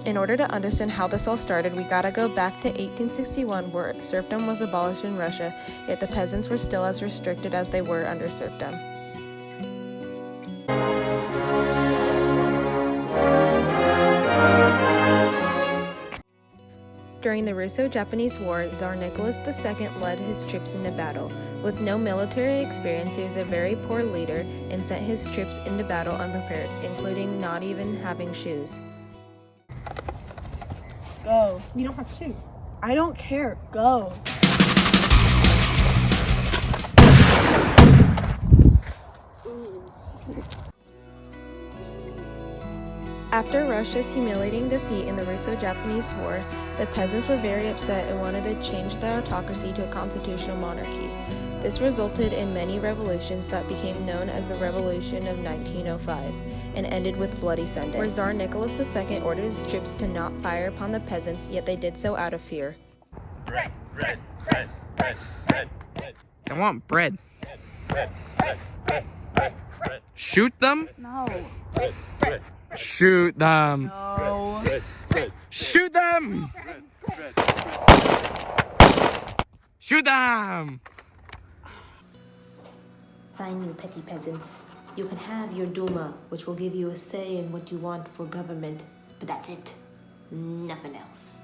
In order to understand how this all started, we gotta go back to 1861, where serfdom was abolished in Russia, yet the peasants were still as restricted as they were under serfdom. During the Russo-Japanese War, Tsar Nicholas II led his troops into battle. With no military experience, he was a very poor leader and sent his troops into battle unprepared, including not even having shoes. Go. You don't have shoes. I don't care. Go. After Russia's humiliating defeat in the Russo-Japanese War, the peasants were very upset and wanted to change the autocracy to a constitutional monarchy. This resulted in many revolutions that became known as the Revolution of 1905 and ended with bloody Sunday, where Tsar Nicholas II ordered his troops to not fire upon the peasants, yet they did so out of fear. Bread, bread, bread, bread, bread, bread. I want bread. Bread, bread, bread, bread, bread. Shoot them? No. Bread, bread, Shoot them. No. bread, bread, Shoot them. bread, bread, bread. Shoot them. Fine, you petty peasants. You can have your Duma, which will give you a say in what you want for government, but that's it. Nothing else.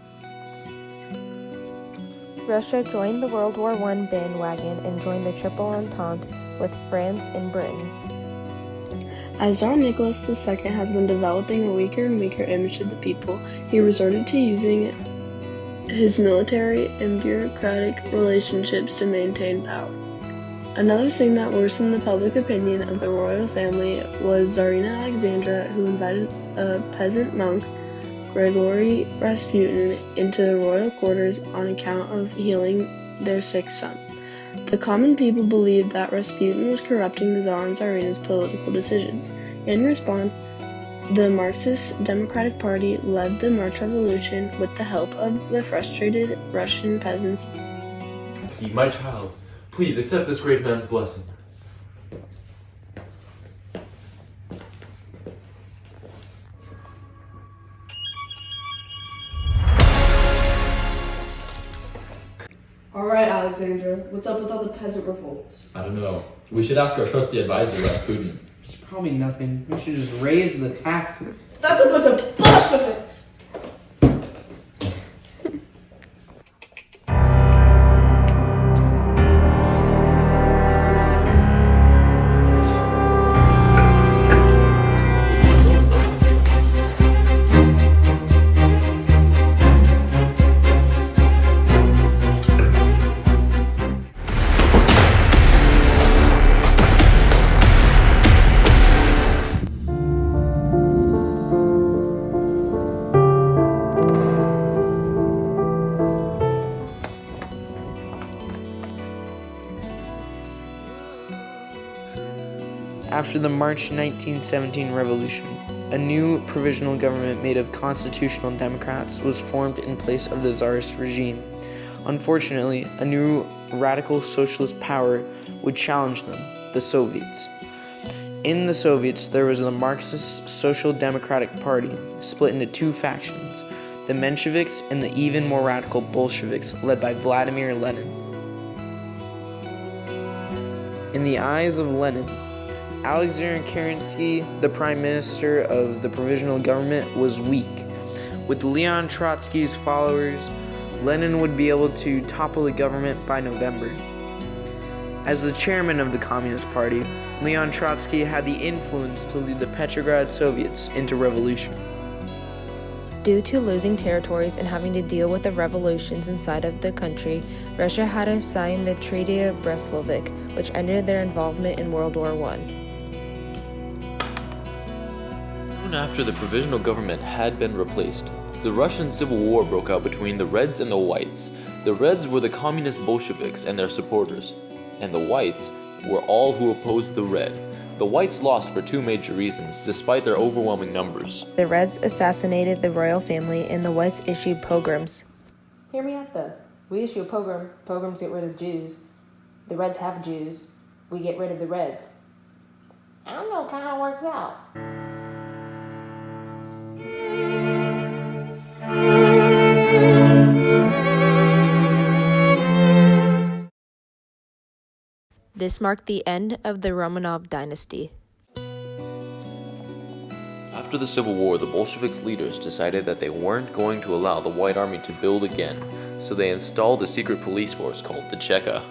Russia joined the World War I bandwagon and joined the Triple Entente with France and Britain. As Tsar Nicholas II has been developing a weaker and weaker image to the people, he resorted to using his military and bureaucratic relationships to maintain power. Another thing that worsened the public opinion of the royal family was Tsarina Alexandra, who invited a peasant monk, Grigory Rasputin, into the royal quarters on account of healing their sick son. The common people believed that Rasputin was corrupting the Tsar and Tsarina's political decisions. In response, the Marxist Democratic Party led the March Revolution with the help of the frustrated Russian peasants. See, my child, please accept this great man's blessing. Alright, Alexandra. What's up with all the peasant revolts? I don't know. We should ask our trusty advisor, Rasputin. It's probably nothing. We should just raise the taxes. That's a bunch of Bolsheviks! After the March 1917 revolution, a new provisional government made of constitutional Democrats was formed in place of the Tsarist regime. Unfortunately, a new radical socialist power would challenge them, the Soviets. In the Soviets, there was the Marxist Social Democratic Party, split into two factions, the Mensheviks and the even more radical Bolsheviks, led by Vladimir Lenin. In the eyes of Lenin, Alexander Kerensky, the prime minister of the provisional government, was weak. With Leon Trotsky's followers, Lenin would be able to topple the government by November. As the chairman of the Communist Party, Leon Trotsky had the influence to lead the Petrograd Soviets into revolution. Due to losing territories and having to deal with the revolutions inside of the country, Russia had to sign the Treaty of Brest-Litovsk, which ended their involvement in World War I. Soon after the provisional government had been replaced, the Russian Civil War broke out between the Reds and the Whites. The Reds were the communist Bolsheviks and their supporters, and the Whites were all who opposed the Red. The Whites lost for two major reasons, despite their overwhelming numbers. The Reds assassinated the royal family, and the Whites issued pogroms. Hear me out though. We issue a pogrom. Pogroms get rid of Jews. The Reds have Jews. We get rid of the Reds. I don't know, kind of works out. This marked the end of the Romanov dynasty. After the Civil War, the Bolsheviks' leaders decided that they weren't going to allow the White Army to build again, so they installed a secret police force called the Cheka.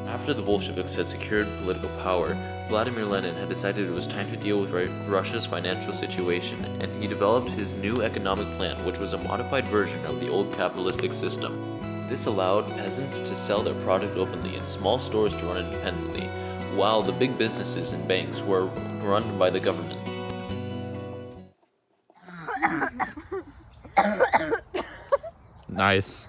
After the Bolsheviks had secured political power, Vladimir Lenin had decided it was time to deal with Russia's financial situation, and he developed his new economic plan, which was a modified version of the old capitalistic system. This allowed peasants to sell their product openly and small stores to run independently, while the big businesses and banks were run by the government. Nice.